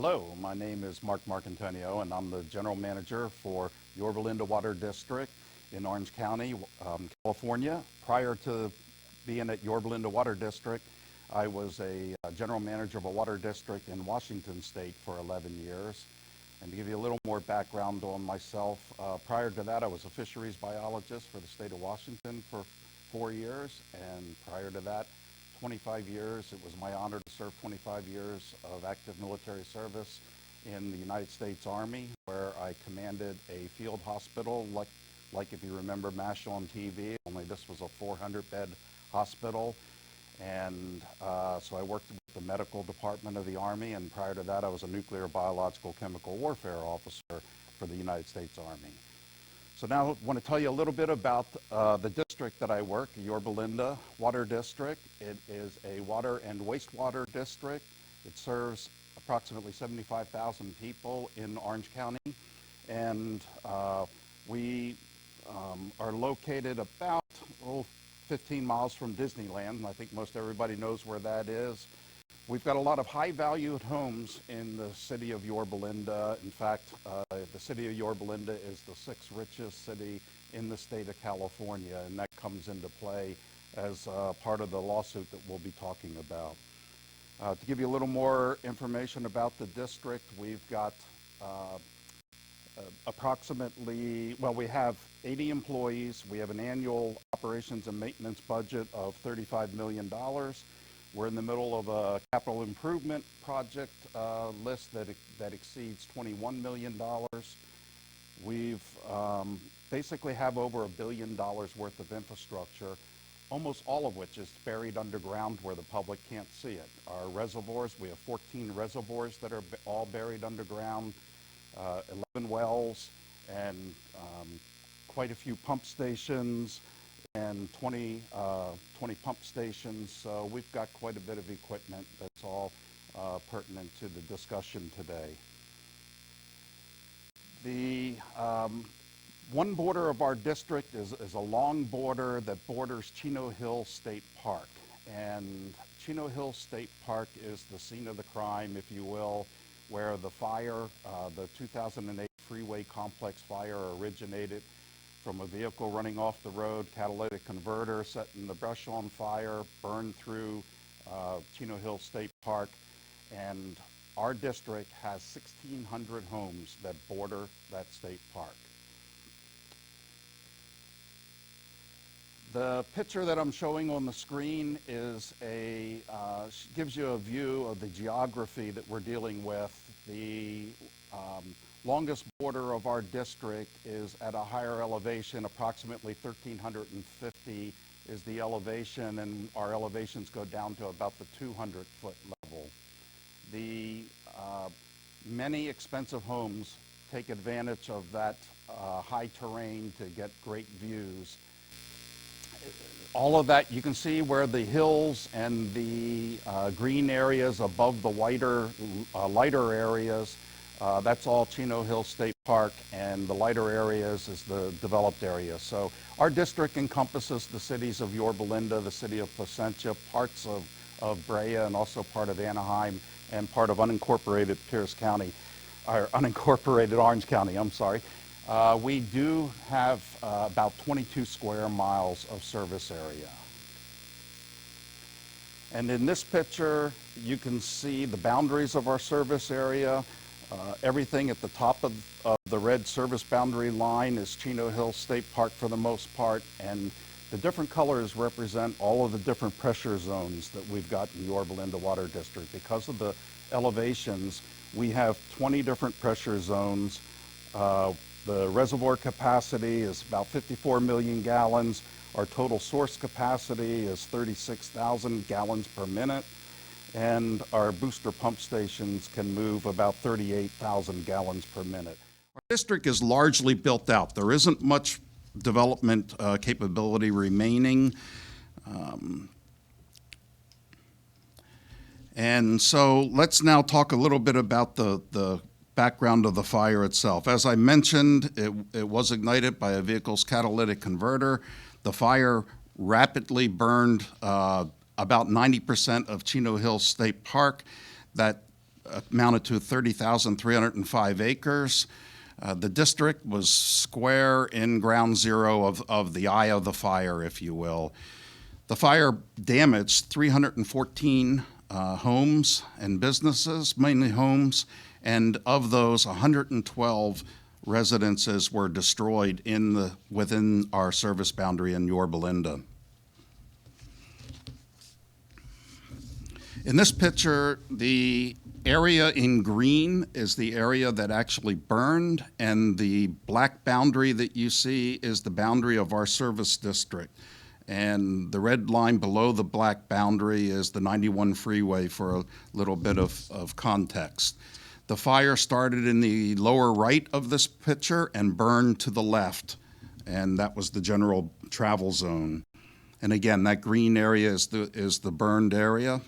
Hello, my name is Marc Marcantonio, and I'm the General Manager for Yorba Linda Water District in Orange County, California. Prior to being at Yorba Linda Water District, I was a General Manager of a water district in Washington State for 11 years. And to give you a little more background on myself, prior to that I was a fisheries biologist for the state of Washington for 4 years, and prior to that 25 years. It was my honor to serve 25 years of active military service in the United States Army, where I commanded a field hospital, like if you remember MASH on TV, only this was a 400-bed hospital. And so I worked with the medical department of the Army, and prior to that I was a nuclear, biological, chemical warfare officer for the United States Army. So now I want to tell you a little bit about the district that I work, Yorba Linda Water District. It is a water and wastewater district. It serves approximately 75,000 people in Orange County, and we are located about 15 miles from Disneyland, and I think most everybody knows where that is. We've got a lot of high-valued homes in the city of Yorba Linda. In fact, the city of Yorba Linda is the 6th richest city in the state of California, and that comes into play as part of the lawsuit that we'll be talking about. To give you a little more information about the district, we've got approximately, well, we have 80 employees. We have an annual operations and maintenance budget of $35 million. We're in the middle of a capital improvement project list that exceeds $21 million. We've basically have over $1 billion worth of infrastructure, almost all of which is buried underground where the public can't see it. Our reservoirs, we have 14 reservoirs that are all buried underground, 11 wells, and quite a few pump stations, and 20 pump stations. So we've got quite a bit of equipment that's all pertinent to the discussion today. The one border of our district is a long border that borders Chino Hill State Park. And Chino Hill State Park is the scene of the crime, if you will, where the fire, the 2008 Freeway Complex Fire, originated from a vehicle running off the road, catalytic converter setting the brush on fire, burned through Chino Hill State Park, and our district has 1,600 homes that border that state park. The picture that I'm showing on the screen is gives you a view of the geography that we're dealing with. The longest border of our district is at a higher elevation, approximately 1,350 is the elevation, and our elevations go down to about the 200-foot level. The many expensive homes take advantage of that high terrain to get great views. All of that, you can see where the hills and the green areas above the lighter areas, that's all Chino Hill State Park, and the lighter areas is the developed area. So our district encompasses the cities of Yorba Linda, the city of Placentia, parts of Brea, and also part of Anaheim, and part of unincorporated Pierce County, or unincorporated Orange County, I'm sorry. We do have about 22 square miles of service area. And in this picture, you can see the boundaries of our service area. Everything at the top of the red service boundary line is Chino Hill State Park for the most part, and the different colors represent all of the different pressure zones that we've got in Yorba Linda Water District. Because of the elevations, we have 20 different pressure zones. The reservoir capacity is about 54 million gallons. Our total source capacity is 36,000 gallons per minute. And our booster pump stations can move about 38,000 gallons per minute. Our district is largely built out. There isn't much development capability remaining. And so let's now talk a little bit about the background of the fire itself. As I mentioned, it was ignited by a vehicle's catalytic converter. The fire rapidly burned about 90% of Chino Hill State Park. That amounted to 30,305 acres. The district was square in ground zero of the eye of the fire, if you will. The fire damaged 314 homes and businesses, mainly homes, and of those, 112 residences were destroyed within our service boundary in Yorba Linda. In this picture, the area in green is the area that actually burned, and the black boundary that you see is the boundary of our service district. And the red line below the black boundary is the 91 freeway for a little bit of context. The fire started in the lower right of this picture and burned to the left, and that was the general travel zone. And again, that green area is the burned area.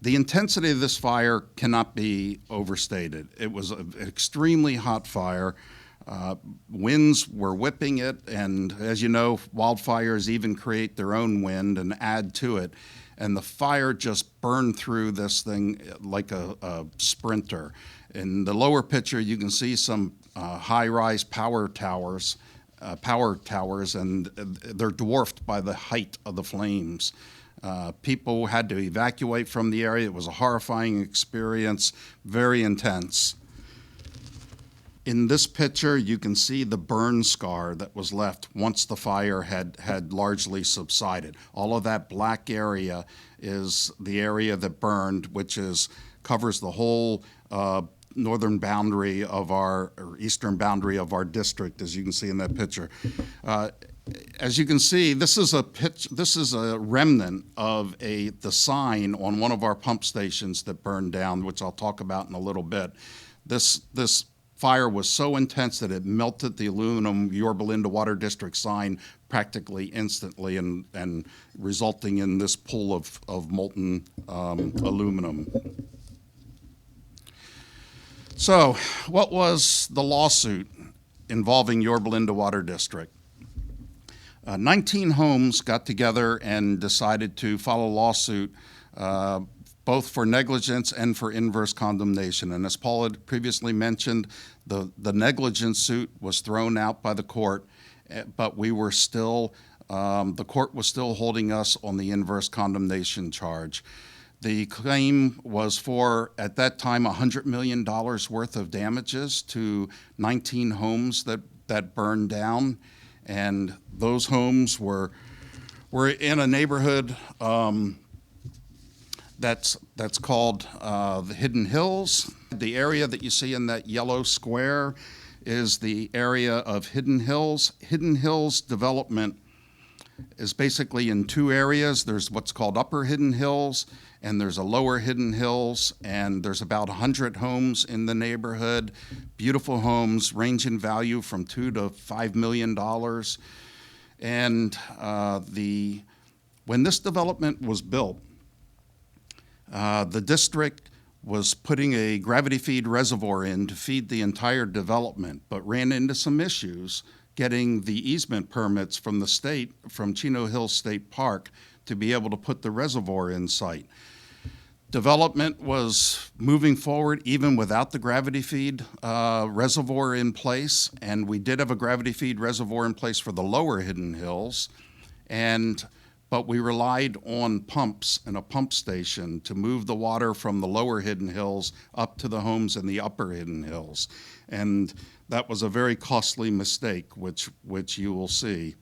The intensity of this fire cannot be overstated. It was an extremely hot fire. Winds were whipping it, and as you know, wildfires even create their own wind and add to it. And the fire just burned through this thing like a sprinter. In the lower picture, you can see some high-rise power towers, and they're dwarfed by the height of the flames. People had to evacuate from the area. It was a horrifying experience, very intense. In this picture, you can see the burn scar that was left once the fire had largely subsided. All of that black area is the area that burned, which covers the whole northern boundary of or eastern boundary of our district, as you can see in that picture. As you can see, this is a remnant of the sign on one of our pump stations that burned down, which I'll talk about in a little bit. This fire was so intense that it melted the aluminum Yorba Linda Water District sign practically instantly, and resulting in this pool of molten aluminum. So, what was the lawsuit involving Yorba Linda Water District? 19 homes got together and decided to file a lawsuit both for negligence and for inverse condemnation. And as Paul had previously mentioned, the negligence suit was thrown out by the court, but we were still, the court was still holding us on the inverse condemnation charge. The claim was for, at that time, $100 million worth of damages to 19 homes that burned down. And those homes were in a neighborhood that's called the Hidden Hills. The area that you see in that yellow square is the area of Hidden Hills. Hidden Hills development is basically in two areas. There's what's called Upper Hidden Hills, and there's a Lower Hidden Hills, and there's about 100 homes in the neighborhood. Beautiful homes, range in value from $2 to $5 million. And when this development was built, the district was putting a gravity feed reservoir in to feed the entire development, but ran into some issues getting the easement permits from the state, from Chino Hills State Park, to be able to put the reservoir in site. Development was moving forward even without the gravity feed reservoir in place, and we did have a gravity feed reservoir in place for the Lower Hidden Hills, but we relied on pumps and a pump station to move the water from the Lower Hidden Hills up to the homes in the Upper Hidden Hills. And that was a very costly mistake, which you will see.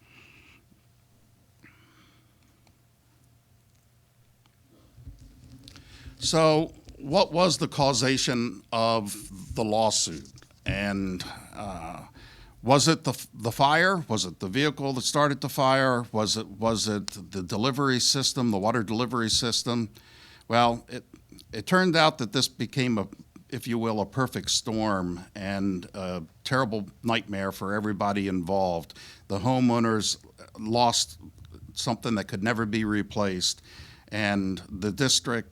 So what was the causation of the lawsuit? And was it the fire? Was it the vehicle that started the fire? Was it the delivery system, the water delivery system? Well, it turned out that this became if you will, a perfect storm and a terrible nightmare for everybody involved. The homeowners lost something that could never be replaced, and the district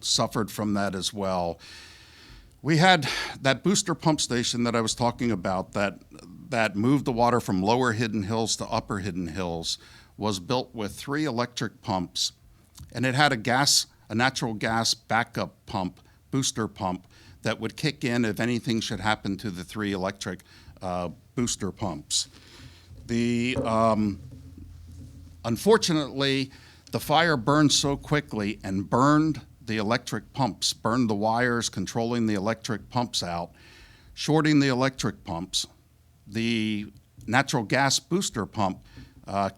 suffered from that as well. We had that booster pump station that I was talking about that moved the water from Lower Hidden Hills to Upper Hidden Hills, was built with 3 electric pumps, and it had a gas a natural gas backup pump, booster pump, that would kick in if anything should happen to the 3 electric booster pumps. Unfortunately, the fire burned so quickly and burned the electric pumps, burned the wires controlling the electric pumps out, shorting the electric pumps. The natural gas booster pump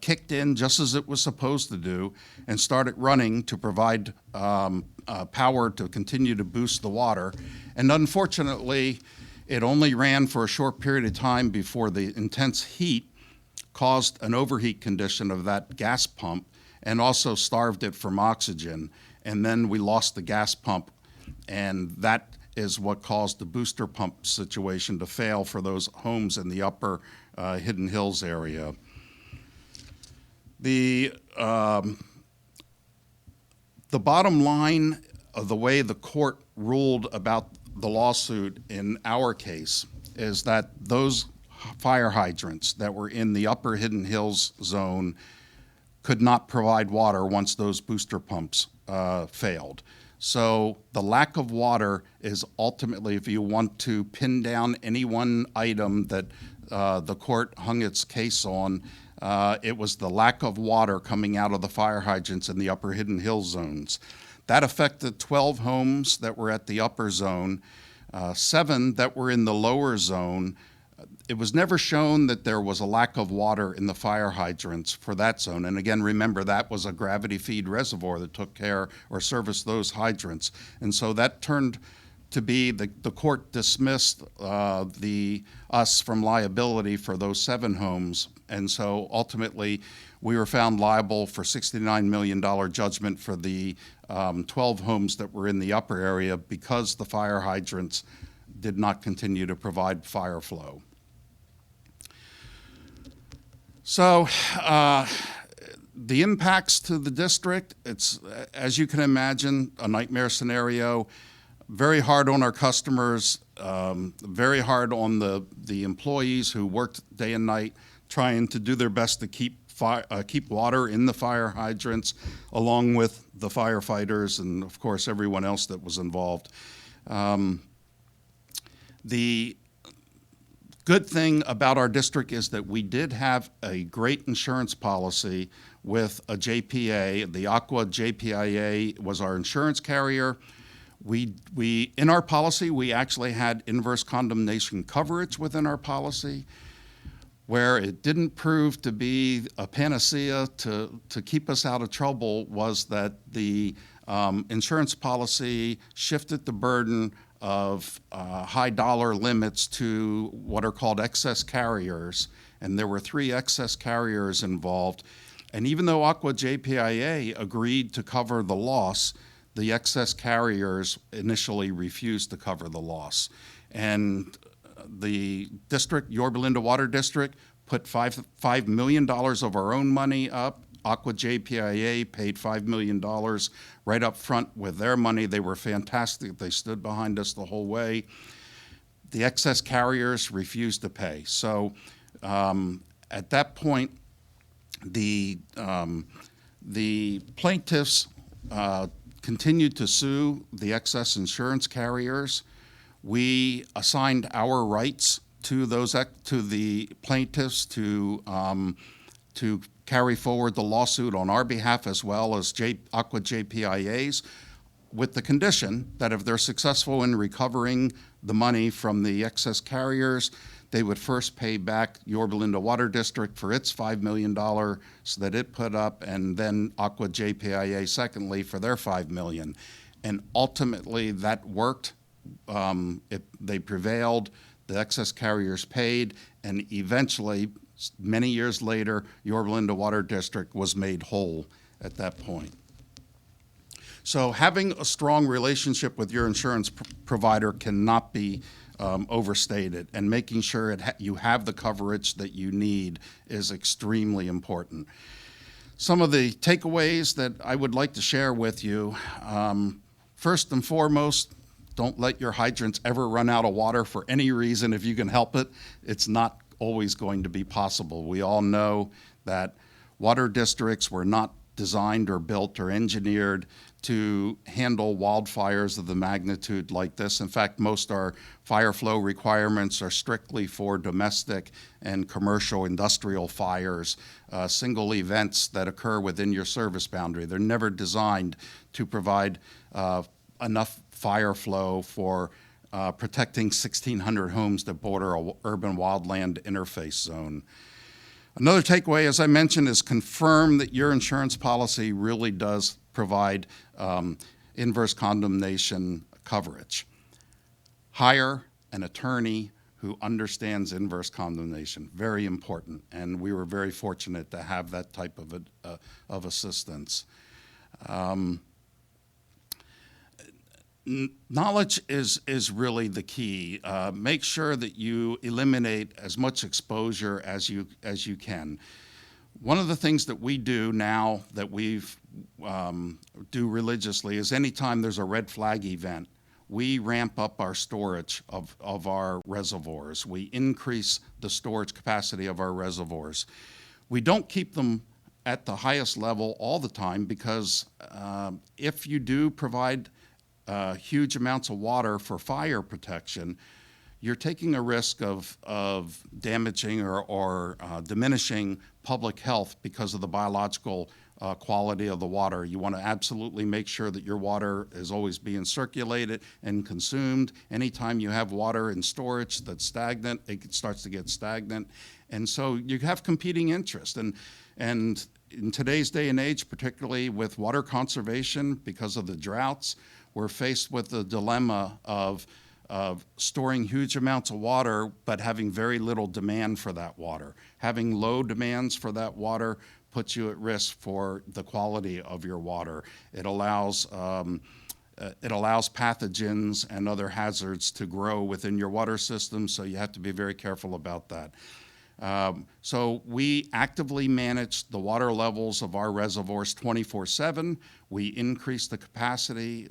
kicked in just as it was supposed to do and started running to provide power to continue to boost the water. And unfortunately, it only ran for a short period of time before the intense heat caused an overheat condition of that gas pump and also starved it from oxygen. And then we lost the gas pump, and that is what caused the booster pump situation to fail for those homes in the upper Hidden Hills area. The bottom line of the way the court ruled about the lawsuit in our case is that those fire hydrants that were in the upper Hidden Hills zone could not provide water once those booster pumps failed. So the lack of water is ultimately, if you want to pin down any one item that the court hung its case on, it was the lack of water coming out of the fire hydrants in the upper Hidden Hills zones. That affected 12 homes that were at the upper zone, 7 that were in the lower zone. It was never shown that there was a lack of water in the fire hydrants for that zone. And again, remember, that was a gravity feed reservoir that took care or serviced those hydrants. And so that turned to be, the court dismissed us from liability for those 7 homes. And so ultimately, we were found liable for $69 million judgment for the 12 homes that were in the upper area because the fire hydrants did not continue to provide fire flow. So the impacts to the district, it's, as you can imagine, a nightmare scenario. Very hard on our customers, very hard on the employees who worked day and night trying to do their best to keep water in the fire hydrants, along with the firefighters and, of course, everyone else that was involved. The good thing about our district is that we did have a great insurance policy with a JPA. The Aqua JPIA was our insurance carrier. In our policy, we actually had inverse condemnation coverage within our policy. Where it didn't prove to be a panacea to keep us out of trouble was that the insurance policy shifted the burden of high dollar limits to what are called excess carriers. And there were 3 excess carriers involved. And even though Aqua JPIA agreed to cover the loss, the excess carriers initially refused to cover the loss. And the district, Yorba Linda Water District, put $5 million of our own money up. Aqua JPIA paid $5 million right up front with their money. They were fantastic. They stood behind us the whole way. The excess carriers refused to pay. So at that point, the plaintiffs continued to sue the excess insurance carriers. We assigned our rights to the plaintiffs to carry forward the lawsuit on our behalf, as well as Aqua JPIA's, with the condition that if they're successful in recovering the money from the excess carriers, they would first pay back Yorba Linda Water District for its $5 million that it put up, and then Aqua JPIA secondly for their $5 million. And ultimately that worked. They prevailed, the excess carriers paid, and eventually, many years later, Yorba Linda Water District was made whole at that point. So having a strong relationship with your insurance provider cannot be overstated, and making sure you have the coverage that you need is extremely important. Some of the takeaways that I would like to share with you, first and foremost, don't let your hydrants ever run out of water for any reason if you can help it. It's not always going to be possible. We all know that water districts were not designed or built or engineered to handle wildfires of the magnitude like this. In fact, most our fire flow requirements are strictly for domestic and commercial industrial fires, single events that occur within your service boundary. They're never designed to provide enough fire flow for protecting 1,600 homes that border a urban wildland interface zone. Another takeaway, as I mentioned, is confirm that your insurance policy really does provide inverse condemnation coverage. Hire an attorney who understands inverse condemnation, very important, and we were very fortunate to have that type of assistance. Knowledge is really the key. Make sure that you eliminate as much exposure as you can. One of the things that we do now that we've do religiously is anytime there's a red flag event, we ramp up our storage of our reservoirs. We increase the storage capacity of our reservoirs. We don't keep them at the highest level all the time because if you do provide huge amounts of water for fire protection, you're taking a risk of damaging or diminishing public health because of the biological quality of the water. You want to absolutely make sure that your water is always being circulated and consumed. Anytime you have water in storage that's stagnant, it starts to get stagnant. And so you have competing interests. And in today's day and age, particularly with water conservation because of the droughts, we're faced with the dilemma of storing huge amounts of water, but having very little demand for that water. Having low demands for that water puts you at risk for the quality of your water. It allows pathogens and other hazards to grow within your water system, so you have to be very careful about that. So we actively manage the water levels of our reservoirs 24/7. We increase the capacity,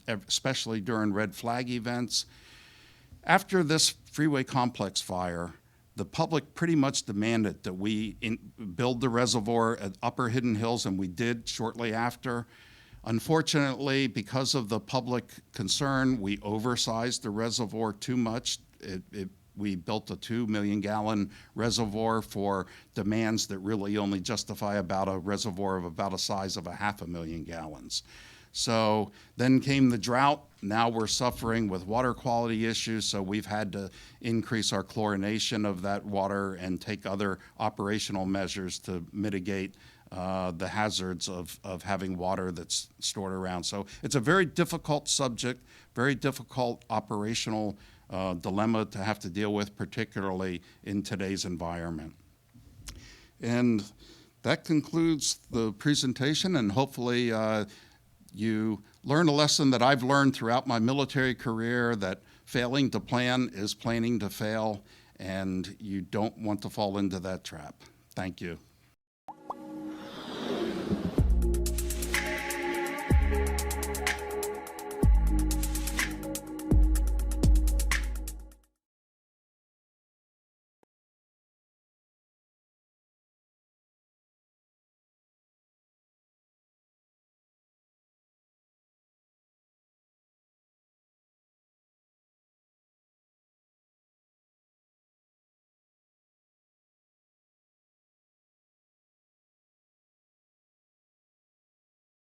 especially during red flag events. After this Freeway Complex fire, the public pretty much demanded that we build the reservoir at Upper Hidden Hills, and we did shortly after. Unfortunately, because of the public concern, we oversized the reservoir too much. We built a 2 million gallon reservoir for demands that really only justify about a reservoir of about a size of 500,000 gallons. So then came the drought. Now we're suffering with water quality issues, so we've had to increase our chlorination of that water and take other operational measures to mitigate the hazards of having water that's stored around. So it's a very difficult subject, very difficult operational dilemma to have to deal with, particularly in today's environment. And that concludes the presentation, and hopefully you learn a lesson that I've learned throughout my military career, that failing to plan is planning to fail, and you don't want to fall into that trap. Thank you.